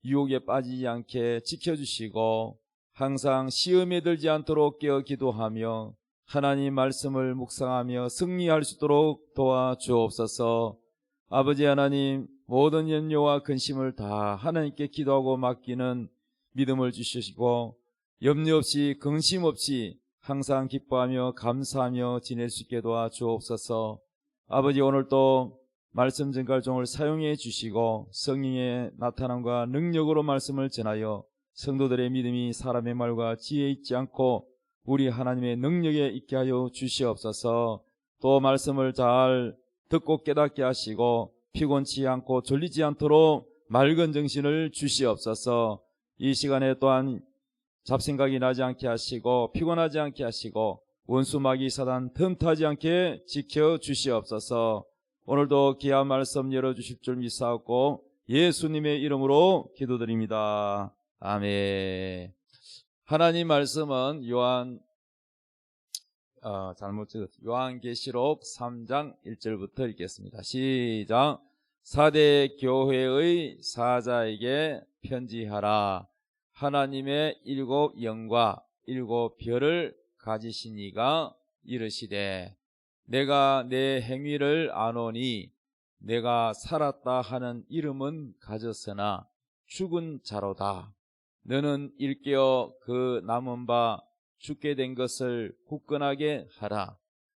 유혹에 빠지지 않게 지켜주시고 항상 시험에 들지 않도록 깨어 기도하며 하나님 말씀을 묵상하며 승리할 수 있도록 도와주옵소서. 아버지 하나님, 모든 염려와 근심을 다 하나님께 기도하고 맡기는 믿음을 주시고 염려 없이 근심 없이 항상 기뻐하며 감사하며 지낼 수 있게 도와주옵소서. 아버지, 오늘도 말씀 전갈종을 사용해 주시고 성령의 나타남과 능력으로 말씀을 전하여 성도들의 믿음이 사람의 말과 지혜에 있지 않고 우리 하나님의 능력에 있게 하여 주시옵소서. 또 말씀을 잘 듣고 깨닫게 하시고 피곤치 않고 졸리지 않도록 맑은 정신을 주시옵소서. 이 시간에 또한 잡생각이 나지 않게 하시고 피곤하지 않게 하시고 원수 마귀 사단 틈타지 않게 지켜주시옵소서. 오늘도 귀한 말씀 열어주실 줄 믿사옵고 예수님의 이름으로 기도드립니다. 아멘. 하나님 말씀은 요한계시록 3장 1절부터 읽겠습니다. 시작. 사대 교회의 사자에게 편지하라. 하나님의 7 영과 7 별을 가지신 이가 이르시되 내가 내 행위를 아노니 내가 살았다 하는 이름은 가졌으나 죽은 자로다. 너는 일깨어 그 남은 바 죽게 된 것을 굳건하게 하라.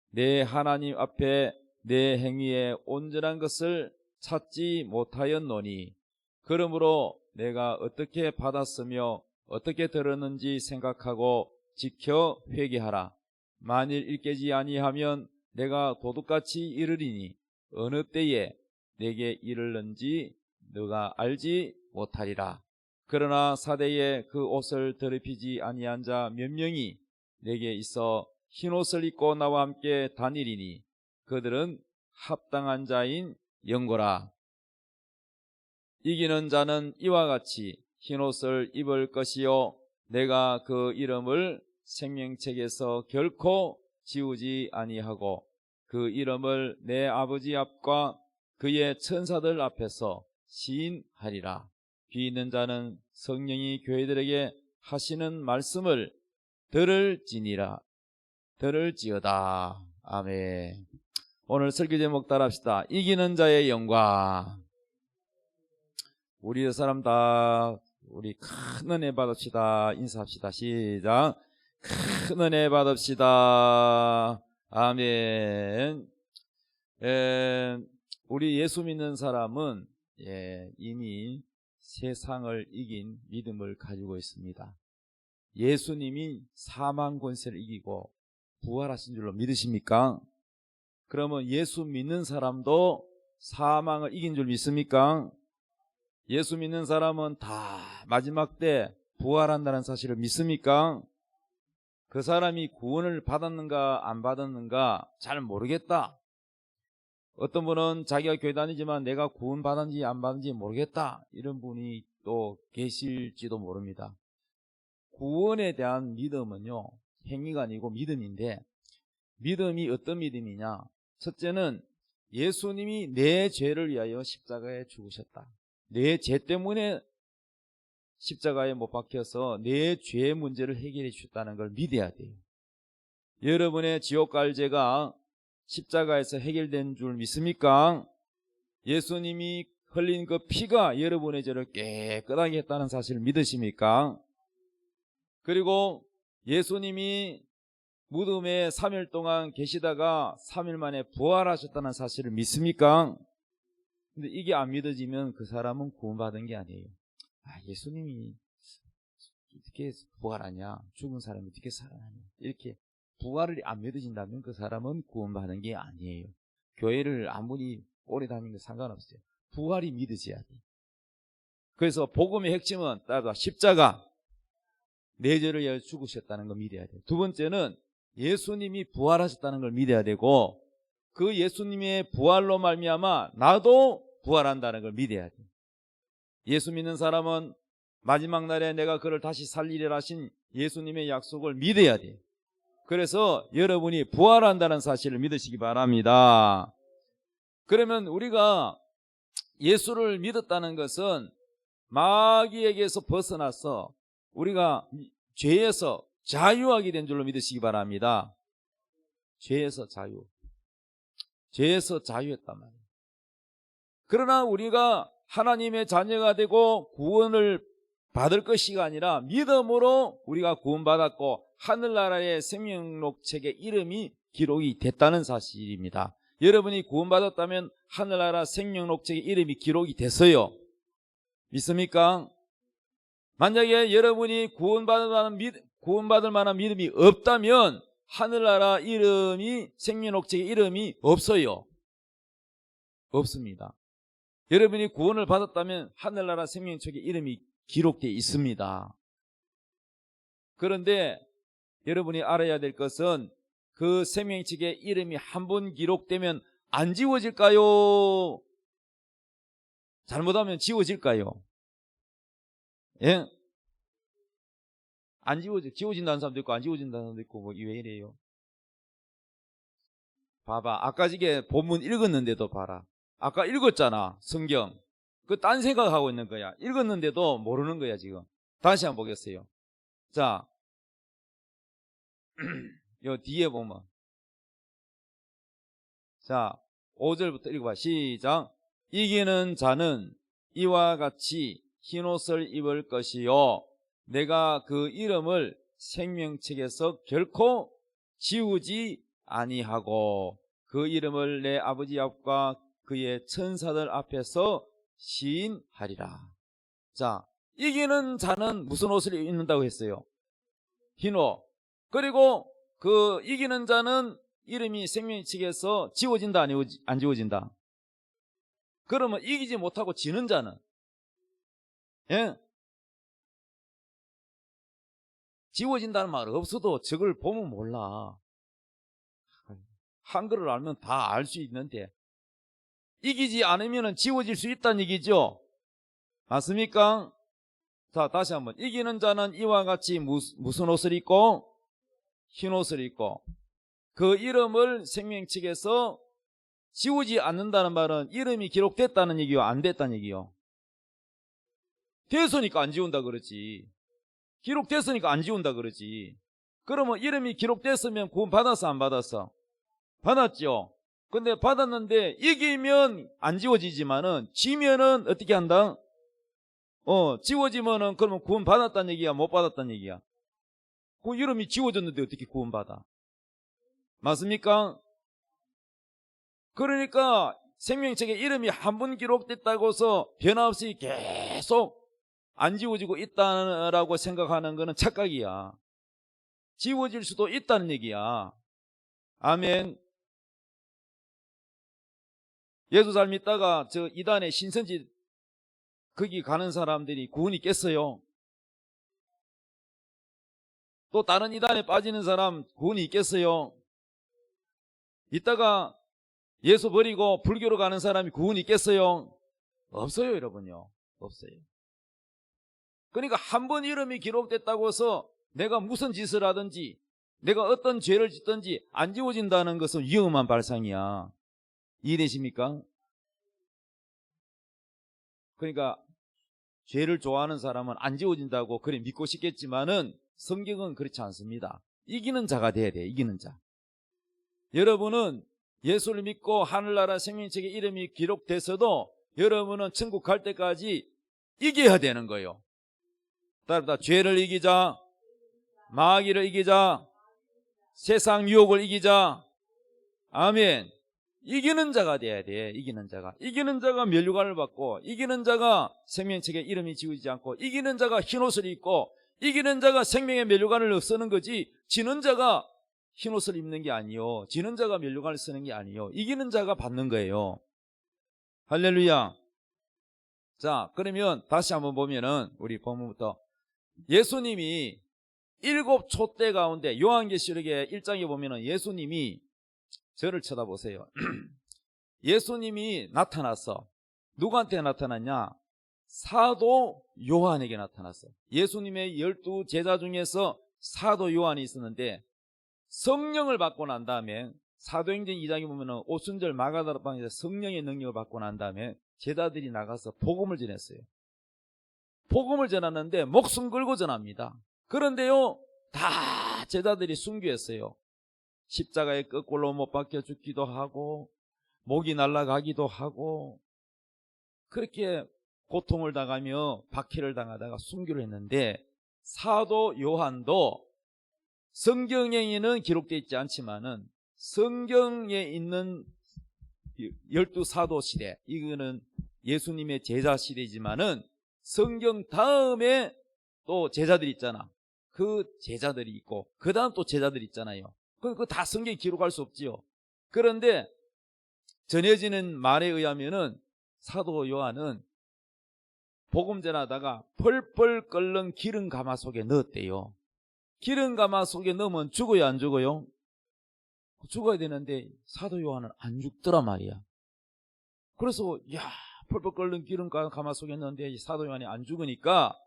내 하나님 앞에 내 행위의 온전한 것을 찾지 못하였노니 그러므로 내가 어떻게 받았으며 어떻게 들었는지 생각하고 지켜 회개하라. 만일 일깨지 아니하면 내가 도둑같이 이르리니 어느 때에 내게 이르는지 너가 알지 못하리라. 그러나 사대에 그 옷을 더럽히지 아니한 자 몇 명이 내게 있어 흰옷을 입고 나와 함께 다니리니 그들은 합당한 자인 영고라. 이기는 자는 이와 같이 흰옷을 입을 것이요 내가 그 이름을 생명책에서 결코 지우지 아니하고 그 이름을 내 아버지 앞과 그의 천사들 앞에서 시인하리라. 귀 있는 자는 성령이 교회들에게 하시는 말씀을 들을지어다. 아멘. 오늘 설교 제목 따라합시다. 이기는 자의 영광. 우리 사람 다 우리 큰 은혜 받읍시다. 인사합시다. 시작. 큰 은혜 받읍시다. 아멘. 우리 예수 믿는 사람은 이미 세상을 이긴 믿음을 가지고 있습니다. 예수님이 사망 권세를 이기고 부활하신 줄로 믿으십니까? 그러면 예수 믿는 사람도 사망을 이긴 줄 믿습니까? 예수 믿는 사람은 다 마지막 때 부활한다는 사실을 믿습니까? 그 사람이 구원을 받았는가 안 받았는가 잘 모르겠다. 어떤 분은 자기가 교회 다니지만 내가 구원 받았는지 안 받았는지 모르겠다. 이런 분이 또 계실지도 모릅니다. 구원에 대한 믿음은요, 행위가 아니고 믿음인데, 믿음이 어떤 믿음이냐? 첫째는 예수님이 내 죄를 위하여 십자가에 죽으셨다. 내 죄 때문에 십자가에 못 박혀서 내 죄의 문제를 해결해 주셨다는 걸 믿어야 돼요. 여러분의 지옥 갈 죄가 십자가에서 해결된 줄 믿습니까? 예수님이 흘린 그 피가 여러분의 죄를 깨끗하게 했다는 사실을 믿으십니까? 그리고 예수님이 무덤에 3일 동안 계시다가 3일 만에 부활하셨다는 사실을 믿습니까? 근데 이게 안 믿어지면 그 사람은 구원받은 게 아니에요. 예수님이 어떻게 부활하냐? 죽은 사람이 어떻게 살아나냐? 이렇게 부활을 안 믿어진다면 그 사람은 구원받은 게 아니에요. 교회를 아무리 오래 다니는 게 상관없어요. 부활이 믿어져야 돼. 그래서 복음의 핵심은 따라 십자가, 내 죄를 위하여 죽으셨다는 걸 믿어야 돼요. 두 번째는 예수님이 부활하셨다는 걸 믿어야 되고, 그 예수님의 부활로 말미암아 나도 부활한다는 걸 믿어야 돼요. 예수 믿는 사람은 마지막 날에 내가 그를 다시 살리리라 하신 예수님의 약속을 믿어야 돼요. 그래서 여러분이 부활한다는 사실을 믿으시기 바랍니다. 그러면 우리가 예수를 믿었다는 것은 마귀에게서 벗어나서 우리가 죄에서 자유하게 된 줄로 믿으시기 바랍니다. 죄에서 자유. 죄에서 자유했단 말이에요. 그러나 우리가 하나님의 자녀가 되고 구원을 받을 것이가 아니라 믿음으로 우리가 구원받았고 하늘나라의 생명록책에 이름이 기록이 됐다는 사실입니다. 여러분이 구원받았다면 하늘나라 생명록책에 이름이 기록이 됐어요. 믿습니까? 만약에 여러분이 구원받을 만한 믿음이 없다면 하늘나라 이름이 생명록책에 이름이 없어요. 없습니다. 여러분이 구원을 받았다면 하늘나라 생명책에 이름이 기록되어 있습니다. 그런데 여러분이 알아야 될 것은 그 생명책에 이름이 한 번 기록되면 안 지워질까요? 잘못하면 지워질까요? 예? 안 지워진다는 사람도 있고 안 지워진다는 사람도 있고 뭐 왜 이래요? 봐봐. 아까 이게 본문 읽었는데도 봐라. 아까 읽었잖아. 성경. 그 딴 생각하고 있는 거야. 읽었는데도 모르는 거야 지금. 다시 한번 보겠어요. 자, 요 뒤에 보면 자 5절부터 읽어봐. 시작. 이기는 자는 이와 같이 흰옷을 입을 것이요 내가 그 이름을 생명책에서 결코 지우지 아니하고 그 이름을 내 아버지 앞과 그의 천사들 앞에서 시인하리라. 자, 이기는 자는 무슨 옷을 입는다고 했어요? 흰옷. 그리고 그 이기는 자는 이름이 생명책에서 지워진다 안 지워진다? 그러면 이기지 못하고 지는 자는 예? 지워진다는 말 없어도 저걸 보면 몰라. 한글을 알면 다 알 수 있는데 이기지 않으면 지워질 수 있다는 얘기죠. 맞습니까? 자, 다시 한번. 이기는 자는 이와 같이 무슨 옷을 입고? 흰 옷을 입고 그 이름을 생명책에서 지우지 않는다는 말은 이름이 기록됐다는 얘기요? 안 됐다는 얘기요? 됐으니까 안 지운다 그러지. 기록됐으니까 안 지운다 그러지. 그러면 이름이 기록됐으면 구원 받았어 안 받았어? 받았죠. 근데 받았는데 이기면 안 지워지지만은 지면은 어떻게 한다? 지워지면은 그러면 구원 받았다는 얘기야 못 받았다는 얘기야? 그 이름이 지워졌는데 어떻게 구원 받아? 맞습니까? 그러니까 생명책에 이름이 한 번 기록됐다고 해서 변함없이 계속 안 지워지고 있다라고 생각하는 것은 착각이야. 지워질 수도 있다는 얘기야. 아멘. 예수 잘 믿다가 저 이단의 신천지 거기 가는 사람들이 구원이 깼어요? 또 다른 이단에 빠지는 사람 구원이 있겠어요? 이따가 예수 버리고 불교로 가는 사람이 구원이 있겠어요? 없어요, 여러분요. 없어요. 그러니까 한 번 이름이 기록됐다고 해서 내가 무슨 짓을 하든지 내가 어떤 죄를 짓든지 안 지워진다는 것은 위험한 발상이야. 이해되십니까? 그러니까 죄를 좋아하는 사람은 안 지워진다고 그래 믿고 싶겠지만은 성경은 그렇지 않습니다. 이기는 자가 돼야 돼. 이기는 자. 여러분은 예수를 믿고 하늘나라 생명책에 이름이 기록돼서도 여러분은 천국 갈 때까지 이겨야 되는 거예요. 따라다 죄를 이기자, 마귀를 이기자, 세상 유혹을 이기자. 아멘. 이기는 자가 돼야 돼. 이기는 자가. 이기는 자가 면류관을 받고 이기는 자가 생명책에 이름이 지우지 않고 이기는 자가 흰옷을 입고 이기는 자가 생명의 면류관을 쓰는 거지 지는 자가 흰옷을 입는 게 아니요. 지는 자가 면류관을 쓰는 게 아니요. 이기는 자가 받는 거예요. 할렐루야. 자, 그러면 다시 한번 보면은 우리 본문부터 예수님이 7 촛대 가운데 요한계시록의 1장에 보면은 예수님이 저를 쳐다보세요. 예수님이 나타났어. 누구한테 나타났냐? 사도 요한에게 나타났어. 예수님의 12 제자 중에서 사도 요한이 있었는데 성령을 받고 난 다음에 사도행전 2장에 보면은 오순절 마가다락방에서 성령의 능력을 받고 난 다음에 제자들이 나가서 복음을 전했어요. 복음을 전하는데 목숨 걸고 전합니다. 그런데요, 다 제자들이 순교했어요. 십자가에 거꾸로 못 박혀 죽기도 하고 목이 날아가기도 하고 그렇게 고통을 당하며 박해를 당하다가 순교를 했는데, 사도 요한도 성경에는 기록되어 있지 않지만은 성경에 있는 12사도 시대, 이거는 예수님의 제자 시대이지만은 성경 다음에 또 제자들이 있잖아. 그 제자들이 있고 그 다음 또 제자들이 있잖아요. 그거 다 성경에 기록할 수 없지요. 그런데 전해지는 말에 의하면은 사도 요한은 복음 전하다가 펄펄 끓는 기름 가마 속에 넣었대요. 기름 가마 속에 넣으면 죽어요, 안 죽어요? 죽어야 되는데 사도 요한은 안 죽더라 말이야. 그래서 펄펄 끓는 기름 가마 속에 넣었는데 사도 요한이 안 죽으니까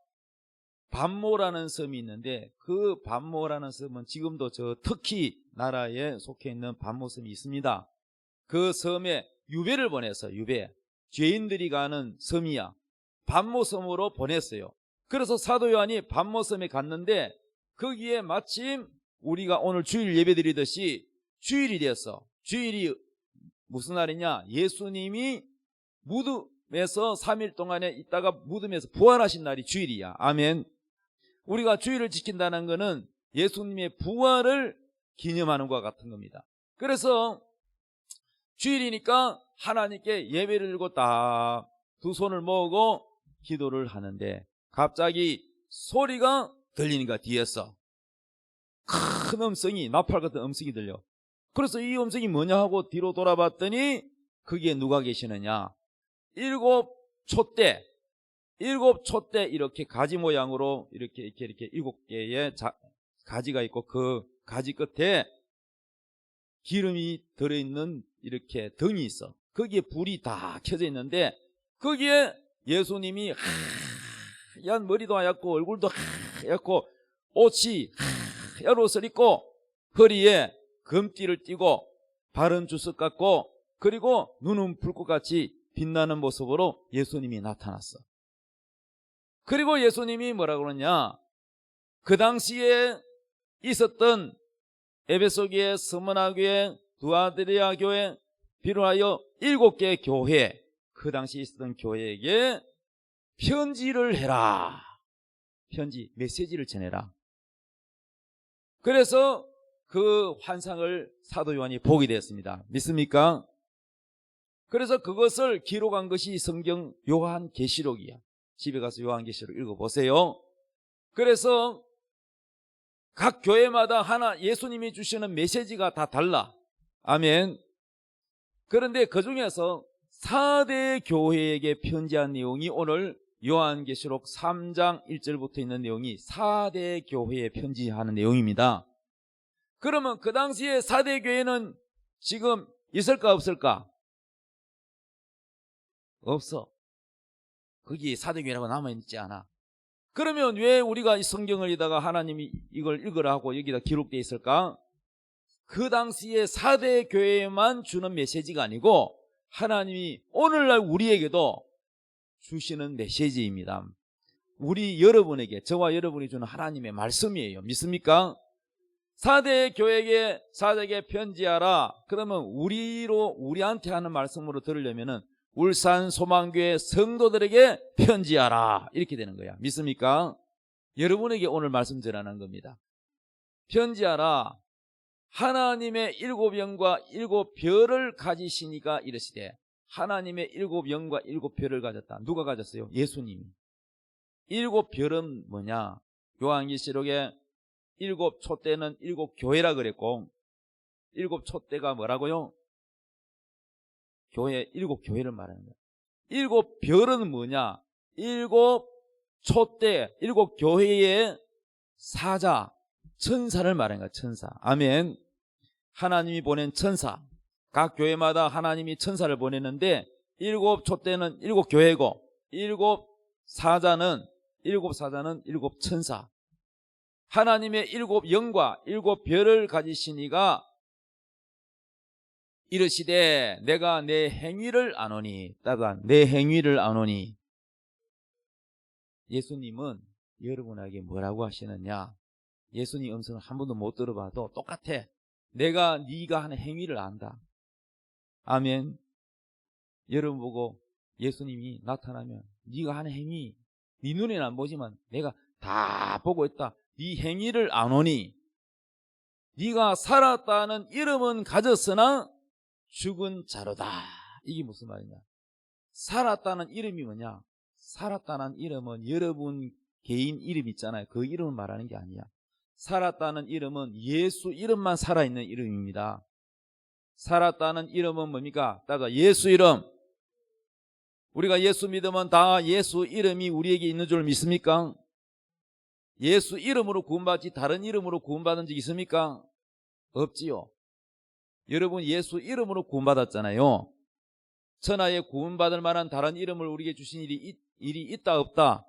반모라는 섬이 있는데, 그 반모라는 섬은 지금도 저 터키 나라에 속해 있는 반모 섬이 있습니다. 그 섬에 유배를 보내서, 유배, 죄인들이 가는 섬이야. 반모 섬으로 보냈어요. 그래서 사도 요한이 반모 섬에 갔는데 거기에 마침 우리가 오늘 주일 예배 드리듯이 주일이 되었어. 주일이 무슨 날이냐? 예수님이 무덤에서 3일 동안에 있다가 무덤에서 부활하신 날이 주일이야. 아멘. 우리가 주일을 지킨다는 것은 예수님의 부활을 기념하는 것과 같은 겁니다. 그래서 주일이니까 하나님께 예배를 드리고 딱 두 손을 모으고 기도를 하는데 갑자기 소리가 들리니까 뒤에서 큰 음성이, 나팔 같은 음성이 들려. 그래서 이 음성이 뭐냐 하고 뒤로 돌아봤더니 거기에 누가 계시느냐? 일곱 촛대 이렇게 가지 모양으로 이렇게 7개의 가지가 있고 그 가지 끝에 기름이 들어있는 이렇게 등이 있어. 거기에 불이 다 켜져 있는데 거기에 예수님이 하얀 머리도 하얗고 얼굴도 하얗고 옷이 하얀 옷을 입고 허리에 금띠를 띠고 발은 주석 같고 그리고 눈은 불꽃같이 빛나는 모습으로 예수님이 나타났어. 그리고 예수님이 뭐라고 그러냐? 그 당시에 있었던 에베소 교회, 스무나 교회, 두아드리아 교회, 비롯하여 7개의 교회, 그 당시에 있었던 교회에게 편지를 해라. 편지, 메시지를 전해라. 그래서 그 환상을 사도 요한이 보게 되었습니다. 믿습니까? 그래서 그것을 기록한 것이 성경 요한계시록이야. 집에 가서 요한계시록 읽어보세요. 그래서 각 교회마다 하나 예수님이 주시는 메시지가 다 달라. 아멘. 그런데 그 중에서 4대 교회에게 편지한 내용이 오늘 요한계시록 3장 1절부터 있는 내용이 4대 교회에 편지하는 내용입니다. 그러면 그 당시에 4대 교회는 지금 있을까 없을까? 없어. 거기 4대 교회라고 남아있지 않아. 그러면 왜 우리가 이 성경을 읽다가 하나님이 이걸 읽으라 하고 여기다 기록되어 있을까? 그 당시에 4대 교회에만 주는 메시지가 아니고 하나님이 오늘날 우리에게도 주시는 메시지입니다. 우리 여러분에게, 저와 여러분이 주는 하나님의 말씀이에요. 믿습니까? 4대 교회에게 4대에게 편지하라. 그러면 우리한테 하는 말씀으로 들으려면은 울산 소망교회 성도들에게 편지하라. 이렇게 되는 거야. 믿습니까? 여러분에게 오늘 말씀 전하는 겁니다. 편지하라. 하나님의 7영과 7별을 가지시니까 이르시되, 하나님의 7영과 7별을 가졌다. 누가 가졌어요? 예수님이. 7별은 뭐냐? 요한계시록에 7촛대는 7교회라 그랬고 7촛대가 뭐라고요? 교회, 7교회를 말하는 거예요. 7별은 뭐냐? 7촛대, 7교회의 사자, 천사를 말하는 거야. 천사. 아멘. 하나님이 보낸 천사. 각 교회마다 하나님이 천사를 보내는데 7촛대는 7교회고 7사자는 7천사. 하나님의 7영과 7별을 가지시니가 이르시되 내가 내 행위를 아노니, 따다 내 행위를 아노니. 예수님은 여러분에게 뭐라고 하시느냐? 예수님 음성을 한 번도 못 들어봐도 똑같아. 네가 하는 행위를 안다. 아멘. 여러분 보고 예수님이 나타나면 네가 하는 행위, 네 눈에는 안 보지만 내가 다 보고 있다. 네 행위를 안 오니 네가 살았다는 이름은 가졌으나 죽은 자로다. 이게 무슨 말이냐? 살았다는 이름이 뭐냐? 살았다는 이름은 여러분 개인 이름 있잖아요. 그 이름을 말하는 게 아니야. 살았다는 이름은 예수 이름만 살아있는 이름입니다. 살았다는 이름은 뭡니까? 따라 예수 이름. 우리가 예수 믿으면 다 예수 이름이 우리에게 있는 줄 믿습니까? 예수 이름으로 구원받지 다른 이름으로 구원받은 적 있습니까? 없지요. 여러분 예수 이름으로 구원받았잖아요. 천하에 구원받을 만한 다른 이름을 우리에게 주신 일이 있다 없다?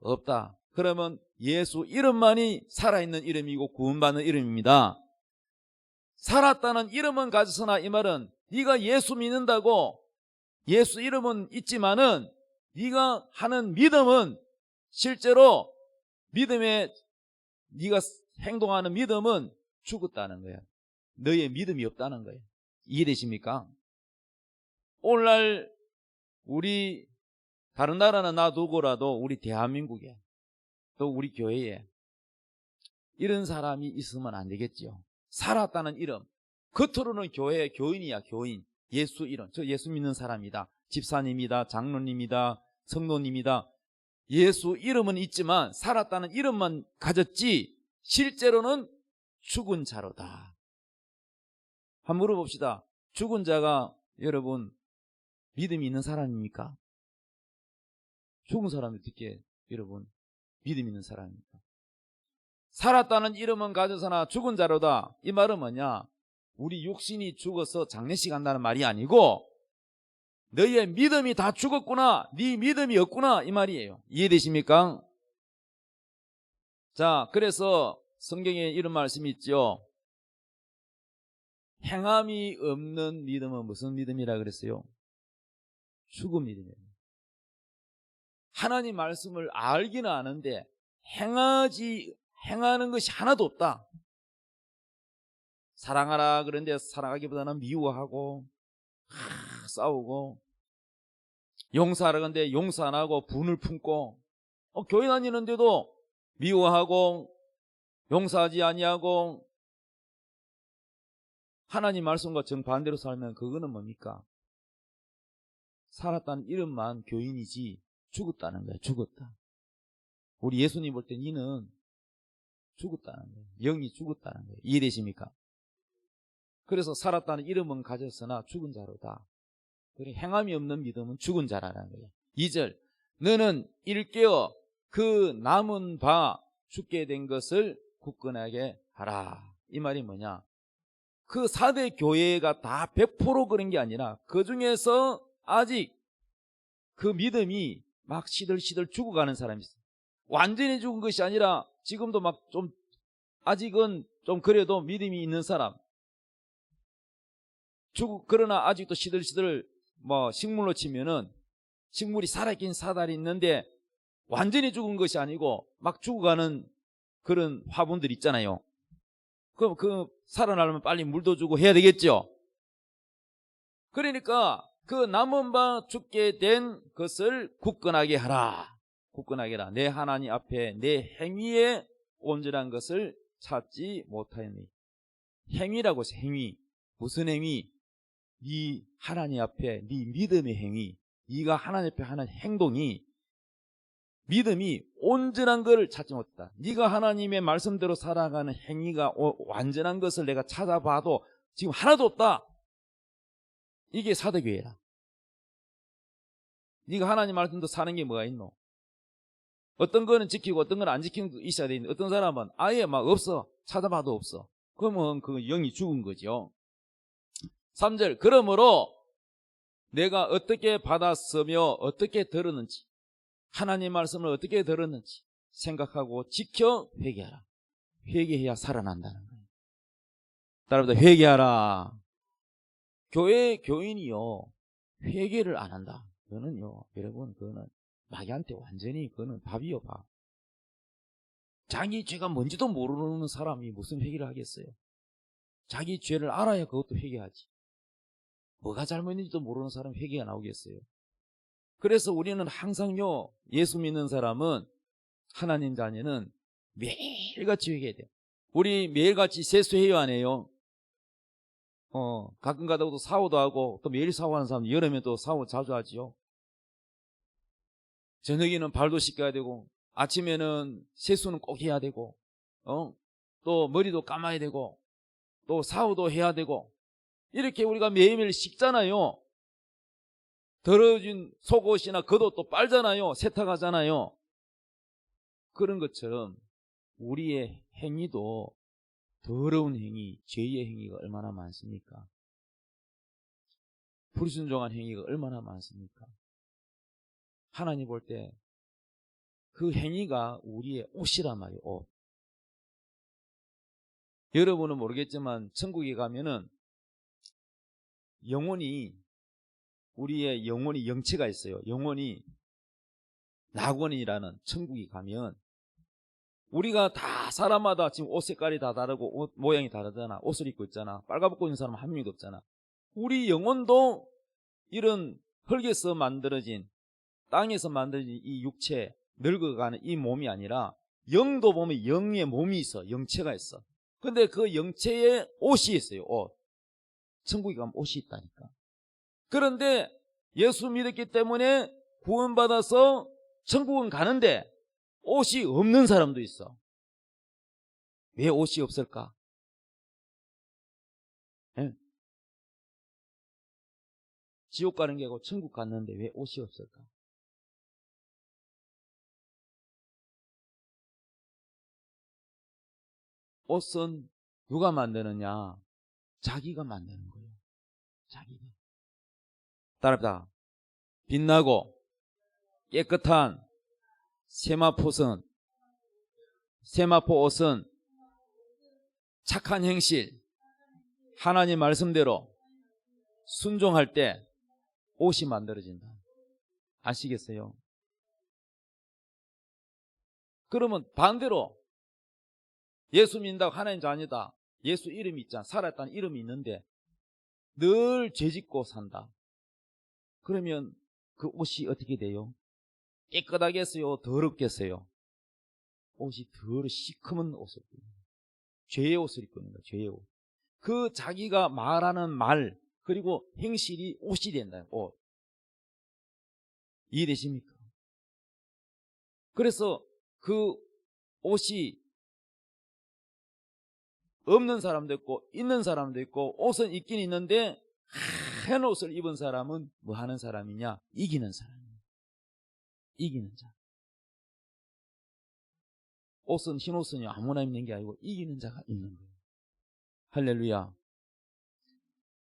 없다. 그러면 예수 이름만이 살아있는 이름이고 구원받는 이름입니다. 살았다는 이름은 가졌으나 이 말은 네가 예수 믿는다고 예수 이름은 있지만은 네가 하는 믿음은 실제로 믿음에 네가 행동하는 믿음은 죽었다는 거야. 너의 믿음이 없다는 거예요. 이해되십니까? 오늘날 우리 다른 나라는 놔두고라도 우리 대한민국에 또 우리 교회에 이런 사람이 있으면 안 되겠지요. 살았다는 이름. 겉으로는 교인이야, 교인. 예수 이름. 저 예수 믿는 사람이다. 집사님이다, 장로님이다, 성도님이다. 예수 이름은 있지만 살았다는 이름만 가졌지 실제로는 죽은 자로다. 한번 물어봅시다. 죽은 자가 여러분 믿음이 있는 사람입니까? 죽은 사람이 어떻게 여러분 믿음 있는 사람입니까? 살았다는 이름은 가져서나 죽은 자로다. 이 말은 뭐냐? 우리 육신이 죽어서 장례식 한다는 말이 아니고 너희의 믿음이 다 죽었구나. 네 믿음이 없구나. 이 말이에요. 이해되십니까? 자, 그래서 성경에 이런 말씀이 있죠. 행함이 없는 믿음은 무슨 믿음이라 그랬어요? 죽은 믿음이에요. 하나님 말씀을 알기는 아는데 행하는 것이 하나도 없다. 사랑하라 그런데 사랑하기보다는 미워하고 싸우고, 용서하라 그런데 용서 안 하고 분을 품고, 교회 다니는데도 미워하고 용서하지 아니하고 하나님 말씀과 정반대로 살면 그거는 뭡니까? 살았다는 이름만 교인이지 죽었다는 거야. 죽었다. 우리 예수님 볼 때 니는 죽었다는 거예요. 영이 죽었다는 거예요. 이해되십니까? 그래서 살았다는 이름은 가졌으나 죽은 자로다. 그리고 행함이 없는 믿음은 죽은 자라는 거예요. 2절 너는 일깨어 그 남은 바 죽게 된 것을 굳건하게 하라. 이 말이 뭐냐? 그 4대 교회가 다 100% 그런 게 아니라 그 중에서 아직 그 믿음이 막 시들시들 죽어가는 사람이 있어요. 완전히 죽은 것이 아니라 지금도 막 좀 아직은 좀 그래도 믿음이 있는 사람. 그러나 아직도 시들시들 식물로 치면은 식물이 살아있긴 사달이 있는데 완전히 죽은 것이 아니고 막 죽어가는 그런 화분들 있잖아요. 그럼 그 살아나려면 빨리 물도 주고 해야 되겠죠. 그러니까 그 남은 바 죽게 된 것을 굳건하게 하라. 굳건하게 하라. 내 하나님 앞에 내 행위에 온전한 것을 찾지 못하였니. 행위라고 해서 행위. 무슨 행위? 네 하나님 앞에 네 믿음의 행위. 네가 하나님 앞에 하는 행동이 믿음이 온전한 것을 찾지 못했다. 네가 하나님의 말씀대로 살아가는 행위가 완전한 것을 내가 찾아봐도 지금 하나도 없다. 이게 사대교회라. 네가 하나님 말씀대로 사는 게 뭐가 있노? 어떤 거는 지키고 어떤 건 안 지키는 게 있어야 되는데 어떤 사람은 아예 막 없어. 찾아봐도 없어. 그러면 그 영이 죽은 거죠. 3절 그러므로 내가 어떻게 받았으며 어떻게 들었는지 하나님 말씀을 어떻게 들었는지 생각하고 지켜 회개하라. 회개해야 살아난다는 거예요. 따라합니다. 회개하라. 교회 교인이요 회개를 안 한다. 그거는요 여러분 그거는 마귀한테 완전히 그거는 밥이요, 밥. 자기 죄가 뭔지도 모르는 사람이 무슨 회개를 하겠어요? 자기 죄를 알아야 그것도 회개하지. 뭐가 잘못인지도 모르는 사람 회개가 나오겠어요? 그래서 우리는 항상요, 예수 믿는 사람은, 하나님 자녀는 매일같이 회개해야 돼요. 우리 매일같이 세수해요, 안 해요? 가끔 가다가 또 샤워도 하고, 또 매일 샤워하는 사람, 여름에 또 샤워 자주 하지요. 저녁에는 발도 씻겨야 되고, 아침에는 세수는 꼭 해야 되고, 또 머리도 감아야 되고, 또 샤워도 해야 되고, 이렇게 우리가 매일매일 씻잖아요. 더러워진 속옷이나 겉옷도 빨잖아요. 세탁하잖아요. 그런 것처럼 우리의 행위도 더러운 행위, 죄의 행위가 얼마나 많습니까? 불순종한 행위가 얼마나 많습니까? 하나님 볼 때 그 행위가 우리의 옷이란 말이에요. 옷. 여러분은 모르겠지만 천국에 가면은 영혼이, 우리의 영혼이 영체가 있어요. 영혼이 낙원이라는 천국에 가면 우리가 다 사람마다 지금 옷 색깔이 다 다르고 옷 모양이 다르잖아. 옷을 입고 있잖아. 빨가벗고 있는 사람 한 명도 없잖아. 우리 영혼도 이런 흙에서 만들어진, 땅에서 만들어진 이 육체, 늙어가는 이 몸이 아니라 영도 보면 영의 몸이 있어. 영체가 있어. 근데 그 영체에 옷이 있어요. 옷. 천국에 가면 옷이 있다니까. 그런데 예수 믿었기 때문에 구원받아서 천국은 가는데 옷이 없는 사람도 있어. 왜 옷이 없을까? 네? 지옥 가는 게 아니고 천국 갔는데 왜 옷이 없을까? 옷은 누가 만드느냐? 자기가 만드는 거예요. 자기가. 따라합니다. 빛나고 깨끗한 세마포 옷은 착한 행실, 하나님 말씀대로 순종할 때 옷이 만들어진다. 아시겠어요? 그러면 반대로 예수 믿는다고 하나님 자녀다. 예수 이름이 있잖아. 살아있다는 이름이 있는데 늘 죄짓고 산다. 그러면 그 옷이 어떻게 돼요? 깨끗하겠어요? 더럽겠어요? 옷이 시커먼 옷을 입고 있는 거예요. 죄의 옷을 입고 있는 거예요. 죄의 옷. 그 자기가 말하는 말 그리고 행실이 옷이 된다. 옷. 이해되십니까? 그래서 그 옷이 없는 사람도 있고 있는 사람도 있고, 옷은 있긴 있는데 하얀 옷을 입은 사람은 뭐 하는 사람이냐? 이기는 사람이에요. 이기는 자. 옷은, 흰 옷은 아무나 입는 게 아니고 이기는 자가 입는 거예요. 할렐루야.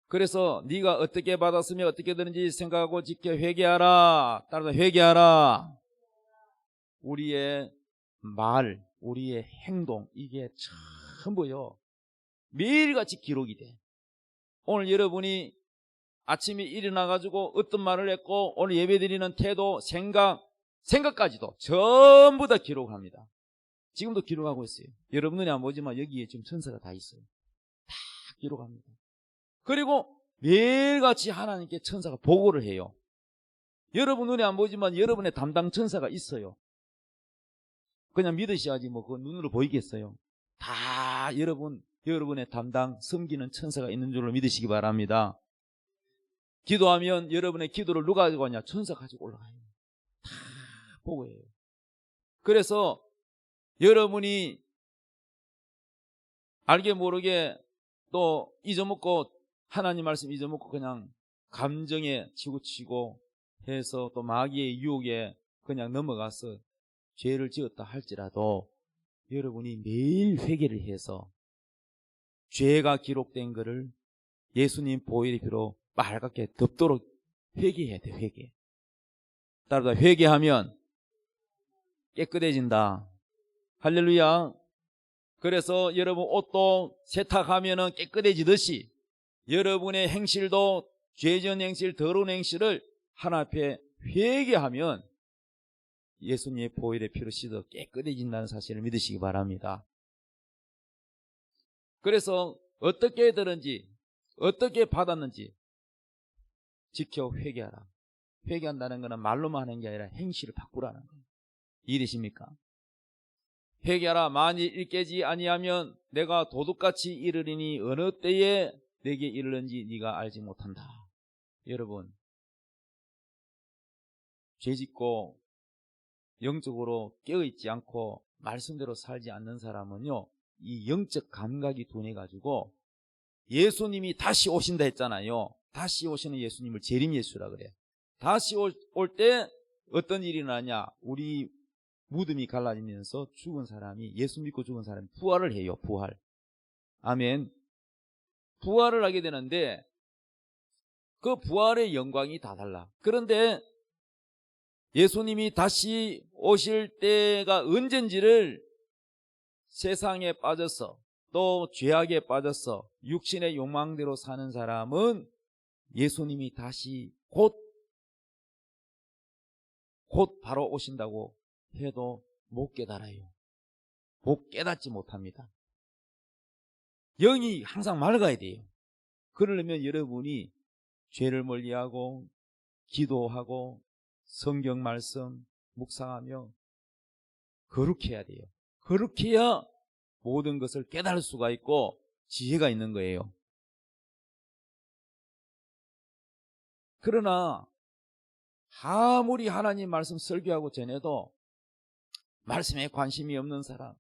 그래서 네가 어떻게 받았으며 어떻게 되는지 생각하고 지켜 회개하라. 따라서 회개하라. 우리의 말, 우리의 행동, 이게 전부요 매일같이 기록이 돼. 오늘 여러분이 아침에 일어나가지고 어떤 말을 했고 오늘 예배드리는 태도, 생각까지도 전부 다 기록합니다. 지금도 기록하고 있어요. 여러분 눈에 안 보지만 여기에 지금 천사가 다 있어요. 다 기록합니다. 그리고 매일같이 하나님께 천사가 보고를 해요. 여러분 눈에 안 보지만 여러분의 담당 천사가 있어요. 그냥 믿으셔야지 뭐 그거 눈으로 보이겠어요. 다 여러분의 담당 섬기는 천사가 있는 줄로 믿으시기 바랍니다. 기도하면 여러분의 기도를 누가 가지고 왔냐? 천사 가지고 올라가요. 다 보고해요. 그래서 여러분이 알게 모르게 또 잊어먹고, 하나님 말씀 잊어먹고 그냥 감정에 치우치고 해서 또 마귀의 유혹에 그냥 넘어가서 죄를 지었다 할지라도 여러분이 매일 회개를 해서 죄가 기록된 것을 예수님 보혈의 피로 빨갛게 덮도록 회개해야 돼. 회개. 따라서 회개하면 깨끗해진다. 할렐루야. 그래서 여러분 옷도 세탁하면 깨끗해지듯이 여러분의 행실도 죄전 행실, 더러운 행실을 하나님 앞에 회개하면 예수님의 보혈의 피로 씻어 깨끗해진다는 사실을 믿으시기 바랍니다. 그래서 어떻게 들은지 어떻게 받았는지 지켜 회개하라. 회개한다는 것은 말로만 하는 게 아니라 행실을 바꾸라는 거예요. 이해되십니까? 회개하라. 만일 일깨지 아니하면 내가 도둑같이 이르리니 어느 때에 내게 이르는지 네가 알지 못한다. 여러분, 죄짓고 영적으로 깨어있지 않고 말씀대로 살지 않는 사람은요, 이 영적 감각이 둔해가지고 예수님이 다시 오신다 했잖아요. 다시 오시는 예수님을 재림 예수라 그래. 다시 올 때 어떤 일이 나냐? 우리 무덤이 갈라지면서 죽은 사람이, 예수 믿고 죽은 사람이 부활을 해요. 부활. 아멘. 부활을 하게 되는데 그 부활의 영광이 다 달라. 그런데 예수님이 다시 오실 때가 언젠지를 세상에 빠져서 또 죄악에 빠져서 육신의 욕망대로 사는 사람은 예수님이 다시 곧 바로 오신다고 해도 못 깨달아요. 못 깨닫지 못합니다. 영이 항상 맑아야 돼요. 그러려면 여러분이 죄를 멀리하고 기도하고 성경 말씀 묵상하며 거룩해야 돼요. 거룩해야 모든 것을 깨달을 수가 있고 지혜가 있는 거예요. 그러나 아무리 하나님 말씀 설교하고 전해도 말씀에 관심이 없는 사람,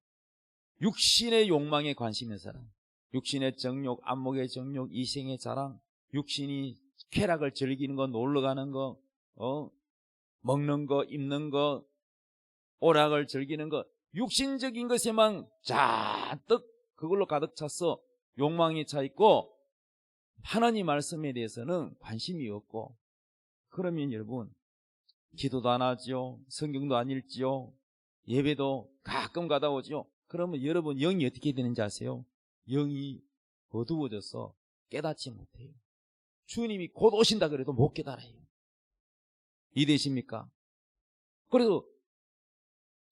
육신의 욕망에 관심 있는 사람, 육신의 정욕, 안목의 정욕, 이생의 자랑, 육신이 쾌락을 즐기는 거, 놀러가는 거, 먹는 거, 입는 거, 오락을 즐기는 거, 육신적인 것에만 잔뜩 그걸로 가득 차서 욕망이 차 있고 하나님 말씀에 대해서는 관심이 없고, 그러면 여러분 기도도 안 하죠, 성경도 안 읽지요, 예배도 가끔 가다 오죠. 그러면 여러분 영이 어떻게 되는지 아세요? 영이 어두워져서 깨닫지 못해요. 주님이 곧 오신다 그래도 못 깨달아요. 이해되십니까? 그래서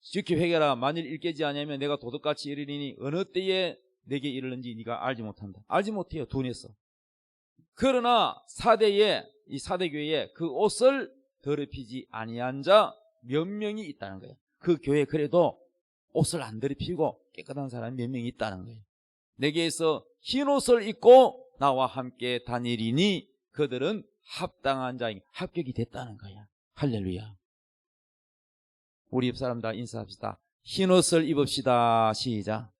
지켜 회개하라. 만일 일깨지 아니하면 내가 도둑같이 이르리니 어느 때에 내게 이르는지 네가 알지 못한다. 알지 못해요. 둔해서. 그러나 이 사대교회에 그 옷을 더럽히지 아니한 자 몇 명이 있다는 거예요. 그 교회 그래도 옷을 안 더럽히고 깨끗한 사람이 몇 명이 있다는 거예요. 내게서 흰 옷을 입고 나와 함께 다니리니 그들은 합당한 자인, 합격이 됐다는 거야. 할렐루야. 우리 옆 사람 다 인사합시다. 흰 옷을 입읍시다. 시작.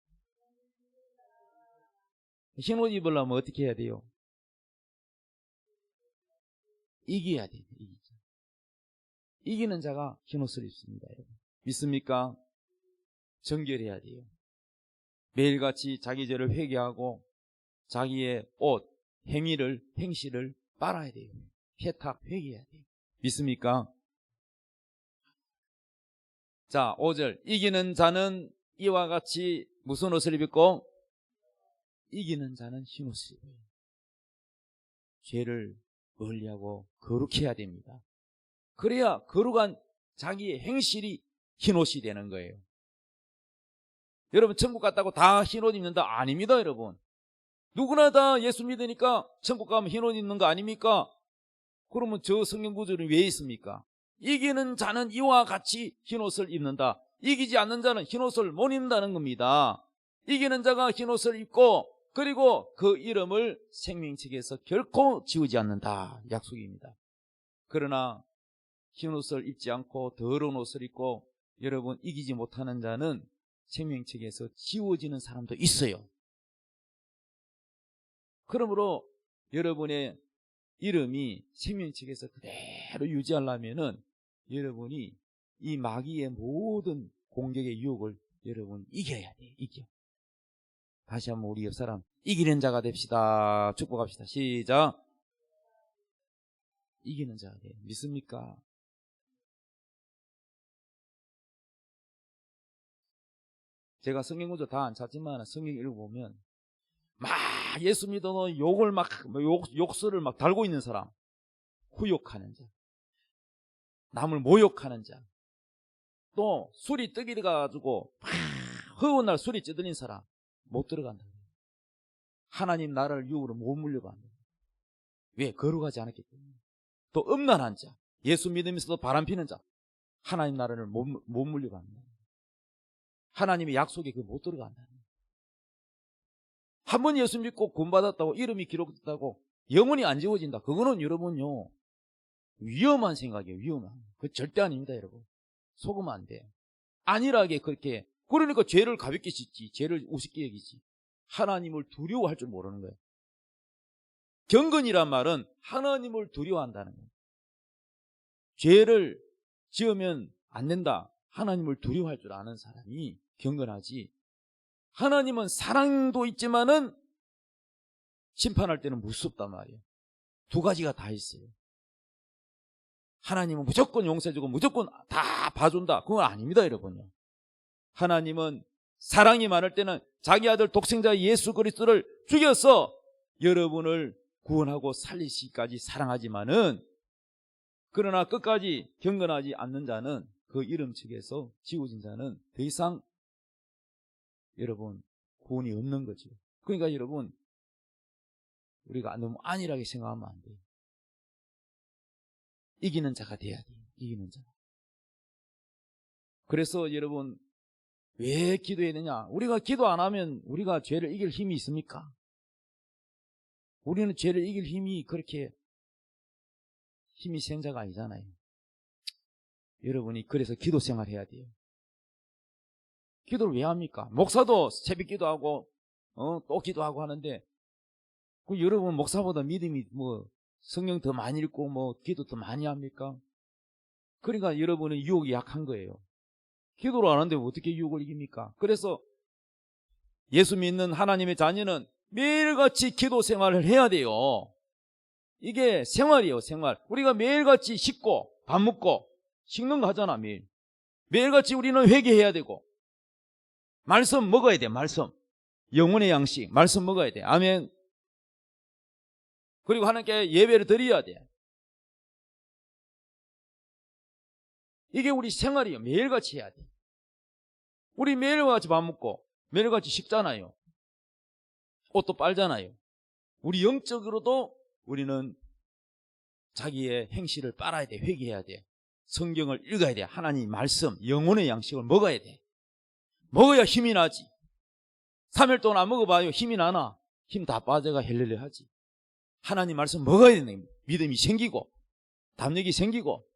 흰 옷 입으려면 어떻게 해야 돼요? 이겨야 돼요. 이기는 자가 흰 옷을 입습니다. 여러분. 믿습니까? 정결해야 돼요. 매일같이 자기 죄를 회개하고 자기의 옷, 행실을 빨아야 돼요. 회탁, 회개해야 돼요. 믿습니까? 자, 5절. 이기는 자는 이와 같이 무슨 옷을 입고? 이기는 자는 흰 옷을 입어요. 죄를 멀리하고 거룩해야 됩니다. 그래야 거룩한 자기의 행실이 흰 옷이 되는 거예요. 여러분 천국 갔다고 다 흰 옷 입는다? 아닙니다. 여러분 누구나 다 예수 믿으니까 천국 가면 흰 옷 입는 거 아닙니까? 그러면 저 성경 구절은 왜 있습니까? 이기는 자는 이와 같이 흰 옷을 입는다. 이기지 않는 자는 흰 옷을 못 입는다는 겁니다. 이기는 자가 흰 옷을 입고 그리고 그 이름을 생명책에서 결코 지우지 않는다. 약속입니다. 그러나 흰 옷을 입지 않고 더러운 옷을 입고 여러분 이기지 못하는 자는 생명책에서 지워지는 사람도 있어요. 그러므로 여러분의 이름이 생명책에서 그대로 유지하려면은 여러분이 이 마귀의 모든 공격의 유혹을 여러분 이겨야 돼요. 이겨. 다시 한번 우리 옆 사람 이기는 자가 됩시다. 축복합시다. 시작. 이기는 자가 돼요. 믿습니까? 제가 성경 구절 다 안 찾지만 성경 읽어보면 막 예수 믿어도 욕을 욕설을 막 달고 있는 사람, 후욕하는 자, 남을 모욕하는 자, 또 술이 떡이 돼가지고 막 허운 날 술이 찌들린 사람 못 들어간다. 하나님 나라를 유혹으로 못 물려간다. 왜? 거룩하지 않았기 때문에. 또 음란한 자, 예수 믿으면서도 바람피는 자, 하나님 나라를 못 물려간다. 하나님의 약속에 그 못 들어간다. 한 번 예수 믿고 구원받았다고 이름이 기록됐다고 영원히 안 지워진다. 그거는 여러분요 위험한 생각이에요. 위험한. 그 절대 아닙니다. 여러분 속으면 안 돼. 안일하게 그렇게, 그러니까 죄를 가볍게 짓지, 죄를 우습게 여기지. 하나님을 두려워할 줄 모르는 거예요. 경건이란 말은 하나님을 두려워한다는 거예요. 죄를 지으면 안 된다, 하나님을 두려워할 줄 아는 사람이 경건하지. 하나님은 사랑도 있지만은 심판할 때는 무섭단 말이에요. 두 가지가 다 있어요. 하나님은 무조건 용서해주고 무조건 다 봐준다, 그건 아닙니다. 여러분요, 하나님은 사랑이 많을 때는 자기 아들 독생자 예수 그리스도를 죽여서 여러분을 구원하고 살리시기까지 사랑하지만은, 그러나 끝까지 경건하지 않는 자는, 그 이름 측에서 지워진 자는 더 이상 여러분 구원이 없는 거죠. 그러니까 여러분 우리가 너무 안일하게 생각하면 안 돼요. 이기는 자가 돼야 돼요. 이기는 자. 그래서 여러분 왜 기도해야 되냐? 우리가 기도 안 하면 우리가 죄를 이길 힘이 있습니까? 우리는 죄를 이길 힘이 그렇게 힘이 센 자가 아니잖아요. 여러분이 그래서 기도 생활해야 돼요. 기도를 왜 합니까? 목사도 새벽 기도하고 또 기도하고 하는데, 그 여러분 목사보다 믿음이 성경 더 많이 읽고 기도 더 많이 합니까? 그러니까 여러분은 유혹이 약한 거예요. 기도를 안 하는데 어떻게 유혹을 이깁니까? 그래서 예수 믿는 하나님의 자녀는 매일같이 기도 생활을 해야 돼요. 이게 생활이에요. 생활. 우리가 매일같이 씻고 밥 먹고 씻는 거 하잖아. 매일같이 우리는 회개해야 되고, 말씀 먹어야 돼. 말씀, 영혼의 양식 말씀 먹어야 돼. 아멘. 그리고 하나님께 예배를 드려야 돼. 이게 우리 생활이에요. 매일같이 해야 돼. 우리 매일같이 밥 먹고 매일같이 씻잖아요. 옷도 빨잖아요. 우리 영적으로도 우리는 자기의 행실을 빨아야 돼. 회개해야 돼. 성경을 읽어야 돼. 하나님 말씀, 영혼의 양식을 먹어야 돼. 먹어야 힘이 나지. 3일 동안 안 먹어봐요. 힘이 나나? 힘 다 빠져가 헬렐레 하지. 하나님 말씀 먹어야 되는 믿음이 생기고 담력이 생기고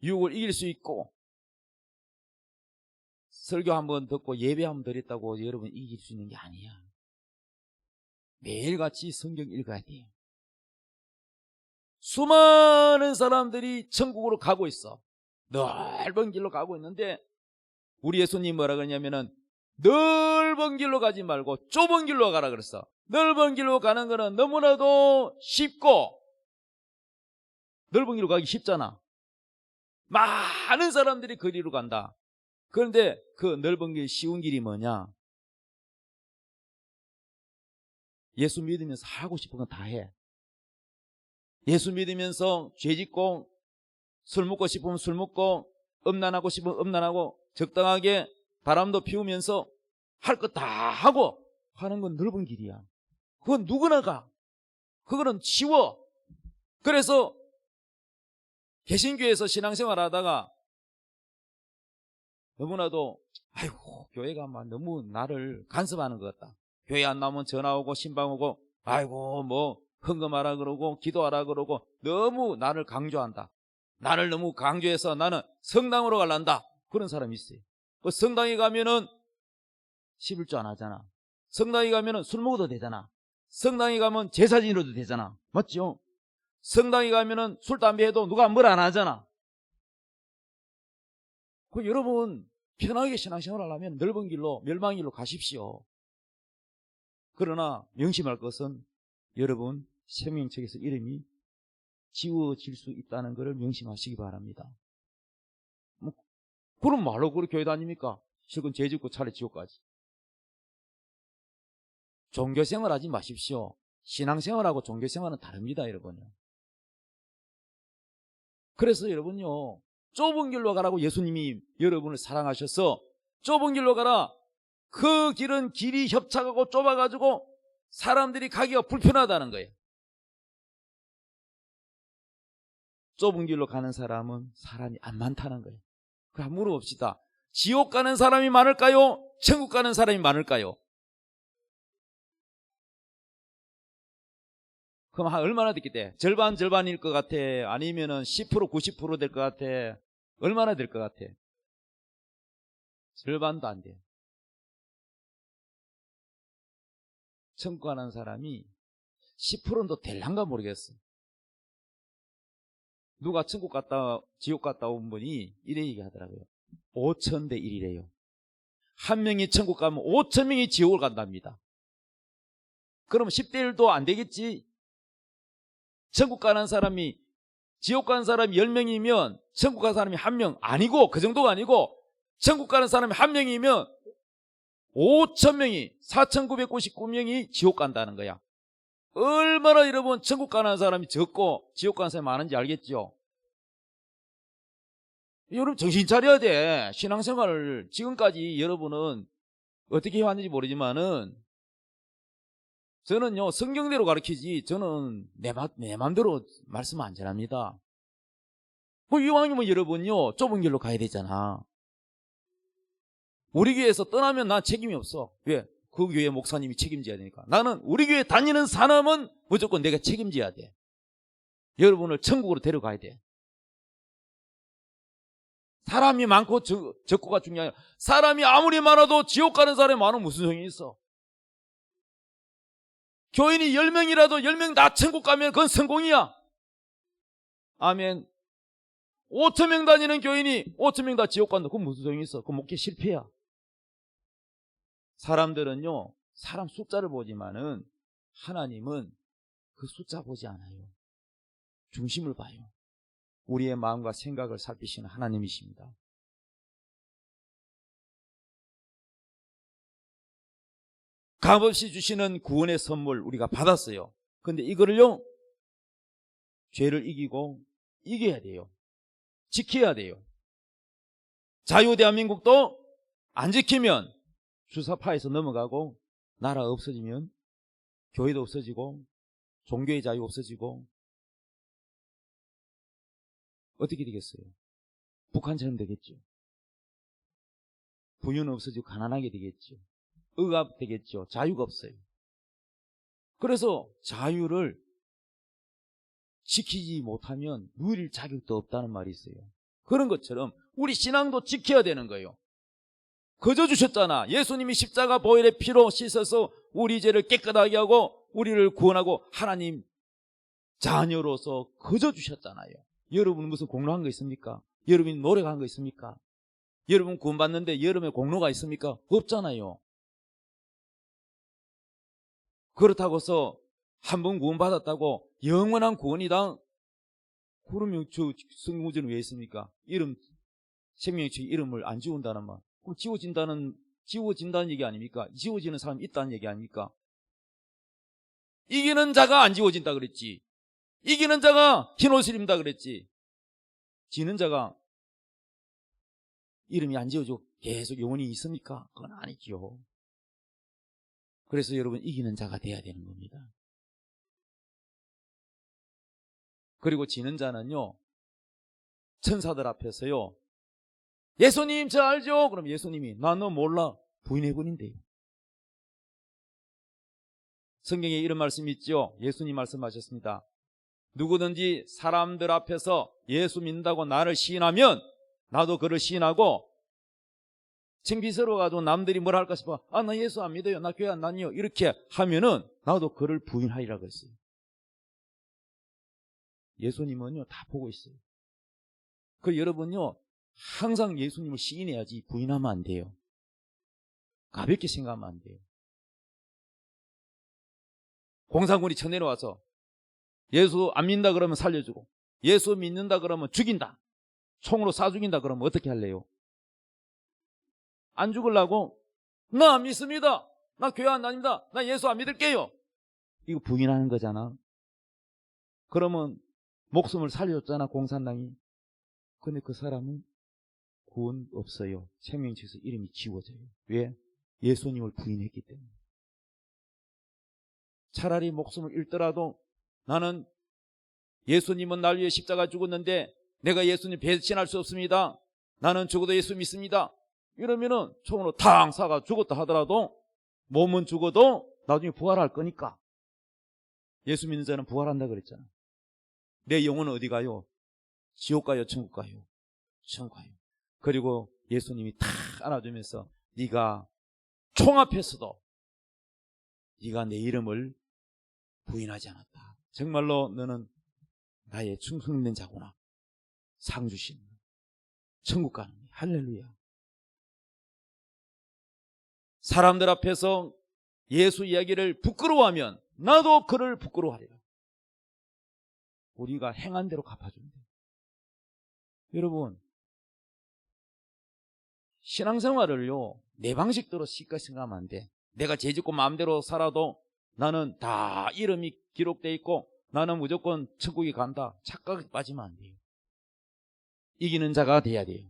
유혹을 이길 수 있고, 설교 한번 듣고 예배 한번 드렸다고 여러분 이길 수 있는 게 아니야. 매일같이 성경 읽어야 돼요. 수많은 사람들이 천국으로 가고 있어. 넓은 길로 가고 있는데 우리 예수님 뭐라 그러냐면은 넓은 길로 가지 말고 좁은 길로 가라 그랬어. 넓은 길로 가는 거는 너무나도 쉽고, 넓은 길로 가기 쉽잖아. 많은 사람들이 그 길로 간다. 그런데 그 넓은 길, 쉬운 길이 뭐냐? 예수 믿으면서 하고 싶은 건 다 해. 예수 믿으면서 죄 짓고, 술 먹고 싶으면 술 먹고, 음란하고 싶으면 음란하고, 적당하게 바람도 피우면서 할 거 다 하고 하는 건 넓은 길이야. 그건 누구나 가. 그거는 쉬워. 그래서 개신교에서 신앙생활 하다가 너무나도 아이고 교회가 막 너무 나를 간섭하는 것 같다. 교회 안 나오면 전화 오고 신방 오고 아이고 헌금하라 그러고 기도하라 그러고 너무 나를 강조한다. 나를 너무 강조해서 나는 성당으로 갈란다. 그런 사람이 있어요. 그 성당에 가면은 11조 안 하잖아. 성당에 가면은 술 먹어도 되잖아. 성당에 가면 제사 지내도 되잖아. 맞죠? 성당에 가면은 술, 담배 해도 누가 뭘 안 하잖아. 그 여러분 편하게 신앙생활 하려면 넓은 길로, 멸망길로 가십시오. 그러나 명심할 것은 여러분 생명책에서 이름이 지워질 수 있다는 것을 명심하시기 바랍니다. 그럼 말로 그렇게 교회 다닙니까? 실컷 죄 짓고 차라리 지옥까지. 종교생활 하지 마십시오. 신앙생활하고 종교생활은 다릅니다, 여러분요. 그래서 여러분요, 좁은 길로 가라고 예수님이 여러분을 사랑하셔서 좁은 길로 가라. 그 길은 길이 협착하고 좁아가지고 사람들이 가기가 불편하다는 거예요. 좁은 길로 가는 사람은 사람이 안 많다는 거예요. 그럼 물어봅시다. 지옥 가는 사람이 많을까요? 천국 가는 사람이 많을까요? 그럼 얼마나 됐겠대? 절반일 것 같아? 아니면은 10% 90% 될 것 같아? 얼마나 될 것 같아? 절반도 안 돼. 천국 가는 사람이 10%도 될란가 모르겠어. 누가 천국 갔다 지옥 갔다 온 분이 이래 얘기하더라고요. 5,000대 1이래요. 한 명이 천국 가면 5,000명이 지옥을 간답니다. 그럼 10대 1도 안 되겠지? 천국 가는 사람이 지옥 가는 사람이 10명이면 천국 가는 사람이 1명 아니고 그 정도가 아니고 천국 가는 사람이 1명이면 5,000명이 4,999명이 지옥 간다는 거야. 얼마나 여러분 천국 가는 사람이 적고 지옥 가는 사람이 많은지 알겠죠? 여러분 정신 차려야 돼. 신앙생활을 지금까지 여러분은 어떻게 해왔는지 모르지만은 저는요 성경대로 가르치지 저는 내 맘대로 말씀 안 전합니다. 뭐 이왕이면 여러분요 좁은 길로 가야 되잖아. 우리 교회에서 떠나면 난 책임이 없어. 왜? 그 교회 목사님이 책임져야 되니까. 나는 우리 교회 다니는 사람은 무조건 내가 책임져야 돼. 여러분을 천국으로 데려가야 돼. 사람이 많고 적고가 중요해요. 사람이 아무리 많아도 지옥 가는 사람이 많으면 무슨 소용이 있어? 교인이 10명이라도 10명 다 천국 가면 그건 성공이야. 아멘. 5,000명 다니는 교인이 5,000명 다 지옥 간다. 그건 무슨 소용이 있어? 그건 목회 실패야. 사람들은요 사람 숫자를 보지만은 하나님은 그 숫자 보지 않아요. 중심을 봐요. 우리의 마음과 생각을 살피시는 하나님이십니다. 값없이 주시는 구원의 선물 우리가 받았어요. 근데 이거를요 죄를 이기고 이겨야 돼요. 지켜야 돼요. 자유대한민국도 안 지키면 주사파에서 넘어가고 나라 없어지면 교회도 없어지고 종교의 자유 없어지고 어떻게 되겠어요? 북한처럼 되겠죠. 부유는 없어지고 가난하게 되겠죠. 억압 되겠죠. 자유가 없어요. 그래서 자유를 지키지 못하면 누릴 자격도 없다는 말이 있어요. 그런 것처럼 우리 신앙도 지켜야 되는 거예요. 거저 주셨잖아. 예수님이 십자가 보혈의 피로 씻어서 우리 죄를 깨끗하게 하고 우리를 구원하고 하나님 자녀로서 거저 주셨잖아요. 여러분은 무슨 공로한 거 있습니까? 여러분이 노력한 거 있습니까? 여러분 구원받는데 여러분의 공로가 있습니까? 없잖아요. 그렇다고서 한 번 구원받았다고 영원한 구원이다? 그러면 저 성경문제는 왜 있습니까? 생명의 이름을 안 지운다는 말. 그럼 지워진다는 얘기 아닙니까? 지워지는 사람이 있다는 얘기 아닙니까? 이기는 자가 안 지워진다 그랬지. 이기는 자가 흰 옷을 입는다 그랬지. 지는 자가 이름이 안 지워져 계속 영원히 있습니까? 그건 아니죠. 그래서 여러분 이기는 자가 돼야 되는 겁니다. 그리고 지는 자는요 천사들 앞에서요 예수님 저 알죠? 그럼 예수님이 나 너 몰라 부인해버린대요. 성경에 이런 말씀이 있죠. 예수님 말씀하셨습니다. 누구든지 사람들 앞에서 예수 믿는다고 나를 시인하면 나도 그를 시인하고 창피스러워가지고 남들이 뭐라 할까 싶어 나 예수 안 믿어요. 나 교회 안 다녀요. 이렇게 하면은 나도 그를 부인하리라고 했어요. 예수님은요 다 보고 있어요. 그 여러분요 항상 예수님을 시인해야지 부인하면 안 돼요. 가볍게 생각하면 안 돼요. 공산군이 쳐내려와서 예수 안 믿는다 그러면 살려주고 예수 믿는다 그러면 죽인다. 총으로 쏴 죽인다 그러면 어떻게 할래요? 안 죽으려고 나 안 믿습니다. 나 교회 안 다닙니다. 나 예수 안 믿을게요. 이거 부인하는 거잖아. 그러면 목숨을 살려줬잖아 공산당이. 근데 그 사람은 구원 없어요. 생명책에서 이름이 지워져요. 왜? 예수님을 부인했기 때문에. 차라리 목숨을 잃더라도 나는 예수님은 날 위해 십자가 죽었는데 내가 예수님 배신할 수 없습니다. 나는 죽어도 예수 믿습니다. 이러면은 총으로 탕 쏴가 죽었다 하더라도 몸은 죽어도 나중에 부활할 거니까. 예수 믿는 자는 부활한다 그랬잖아. 내 영혼은 어디 가요? 지옥 가요? 천국 가요? 천국 가요. 그리고 예수님이 탁 안아주면서 네가 총 앞에서도 네가 내 이름을 부인하지 않았다. 정말로 너는 나의 충성 있는 자구나. 상 주신 천국 가는 거야. 할렐루야. 사람들 앞에서 예수 이야기를 부끄러워하면 나도 그를 부끄러워하리라. 우리가 행한 대로 갚아준대. 여러분, 신앙생활을요 내 방식대로 쉽게 생각하면 안 돼. 내가 죄짓고 마음대로 살아도 나는 다 이름이 기록되어 있고 나는 무조건 천국에 간다. 착각에 빠지면 안 돼요. 이기는 자가 돼야 돼요.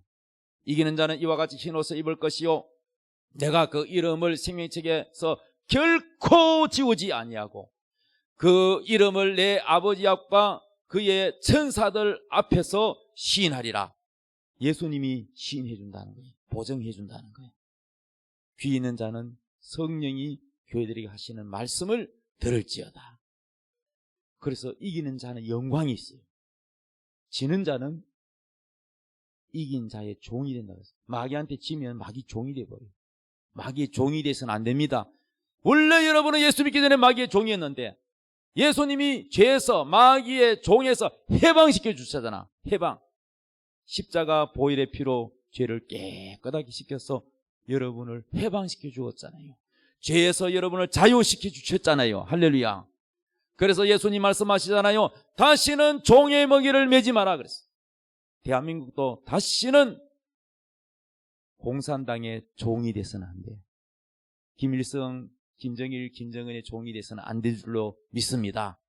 이기는 자는 이와 같이 흰 옷을 입을 것이요 내가 그 이름을 생명책에서 결코 지우지 아니하고 그 이름을 내 아버지 앞과 그의 천사들 앞에서 시인하리라. 예수님이 시인해 준다는 거예요. 보증해 준다는 거예요. 귀 있는 자는 성령이 교회들에게 하시는 말씀을 들을지어다. 그래서 이기는 자는 영광이 있어요. 지는 자는 이긴 자의 종이 된다고 했어요. 마귀한테 지면 마귀 종이 돼버려요. 마귀의 종이 돼서는 안 됩니다. 원래 여러분은 예수 믿기 전에 마귀의 종이었는데 예수님이 죄에서 마귀의 종에서 해방시켜 주셨잖아. 해방. 십자가 보혈의 피로 죄를 깨끗하게 씻겨서 여러분을 해방시켜 주었잖아요. 죄에서 여러분을 자유시켜 주셨잖아요. 할렐루야. 그래서 예수님 말씀하시잖아요. 다시는 종의 먹이를 매지 마라 그랬어요. 대한민국도 다시는 공산당의 종이 돼서는 안 돼요. 김일성, 김정일, 김정은의 종이 돼서는 안 될 줄로 믿습니다.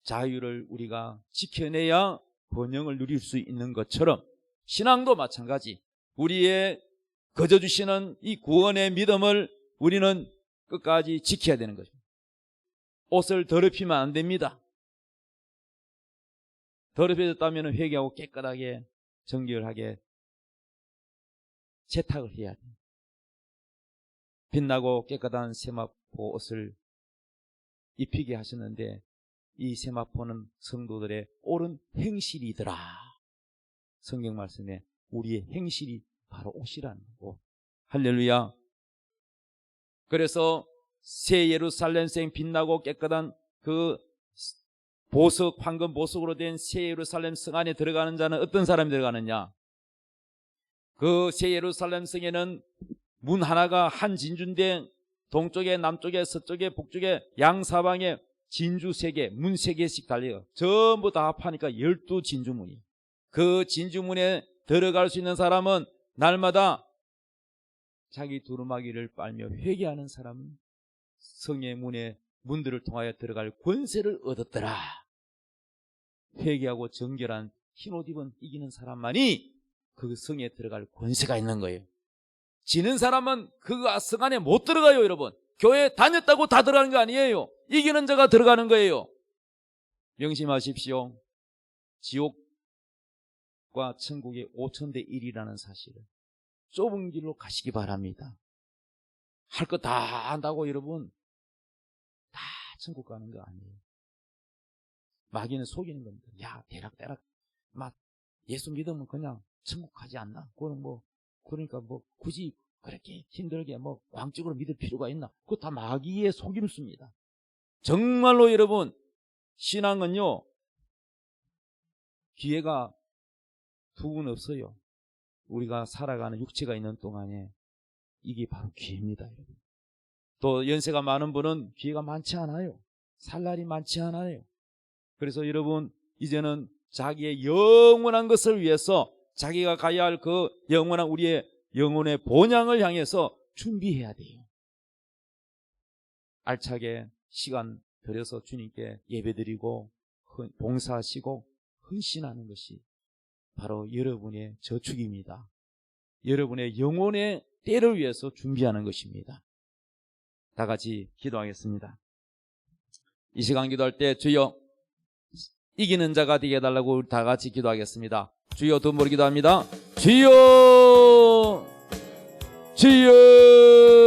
자유를 우리가 지켜내야 번영을 누릴 수 있는 것처럼 신앙도 마찬가지. 우리의 거저주시는 이 구원의 믿음을 우리는 끝까지 지켜야 되는 거죠. 옷을 더럽히면 안 됩니다. 더럽혀졌다면 회개하고 깨끗하게 정결하게 세탁을 해야 돼요. 빛나고 깨끗한 세마포 옷을 입히게 하셨는데 이 세마포는 성도들의 옳은 행실이더라. 성경 말씀에 우리의 행실이 바로 옷이라는 거고. 할렐루야. 그래서 새 예루살렘생 빛나고 깨끗한 그 보석, 황금 보석으로 된 새 예루살렘 성 안에 들어가는 자는 어떤 사람이 들어가느냐? 그 새 예루살렘 성에는 문 하나가 한 진주인데 동쪽에 남쪽에 서쪽에 북쪽에 양사방에 진주 3개, 문 3개씩 달려요. 전부 다 합하니까 12진주문이. 그 진주문에 들어갈 수 있는 사람은 날마다 자기 두루마기를 빨며 회개하는 사람은 성의 문에 문들을 통하여 들어갈 권세를 얻었더라. 회개하고 정결한 흰옷 입은 이기는 사람만이 그 성에 들어갈 권세가 있는 거예요. 지는 사람은 그 성 안에 못 들어가요. 여러분, 교회 다녔다고 다 들어가는 거 아니에요. 이기는 자가 들어가는 거예요. 명심하십시오. 지옥과 천국의 5천대 1이라는 사실을 좁은 길로 가시기 바랍니다. 할 거 다 한다고 여러분 다 천국 가는 거 아니에요. 마귀는 속이는 겁니다. 야, 대략 막 예수 믿으면 그냥 천국 가지 않나? 그거는 그러니까 굳이 그렇게 힘들게 광적으로 믿을 필요가 있나? 그거 다 마귀의 속임수입니다. 정말로 여러분, 신앙은요 기회가 두 번 없어요. 우리가 살아가는 육체가 있는 동안에 이게 바로 기회입니다. 여러분. 또 연세가 많은 분은 기회가 많지 않아요. 살 날이 많지 않아요. 그래서 여러분, 이제는 자기의 영원한 것을 위해서 자기가 가야 할 그 영원한 우리의 영혼의 본향을 향해서 준비해야 돼요. 알차게 시간 들여서 주님께 예배드리고 봉사하시고 헌신하는 것이 바로 여러분의 저축입니다. 여러분의 영혼의 때를 위해서 준비하는 것입니다. 다 같이 기도하겠습니다. 이 시간 기도할 때 주여 이기는 자가 되게 해달라고 다 같이 기도하겠습니다. 주여 두 번 기도합니다. 주여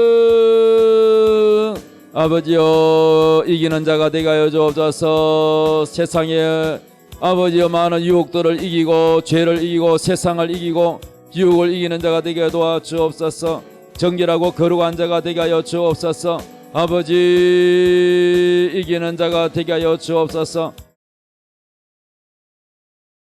주여 아버지여 이기는 자가 되게 하여 주옵소서. 세상에 아버지여 많은 유혹들을 이기고 죄를 이기고 세상을 이기고 유혹을 이기는 자가 되게 도와주옵소서. 정결하고 거룩한 자가 되게 하여 주옵소서. 아버지 이기는 자가 되게 하여 주옵소서.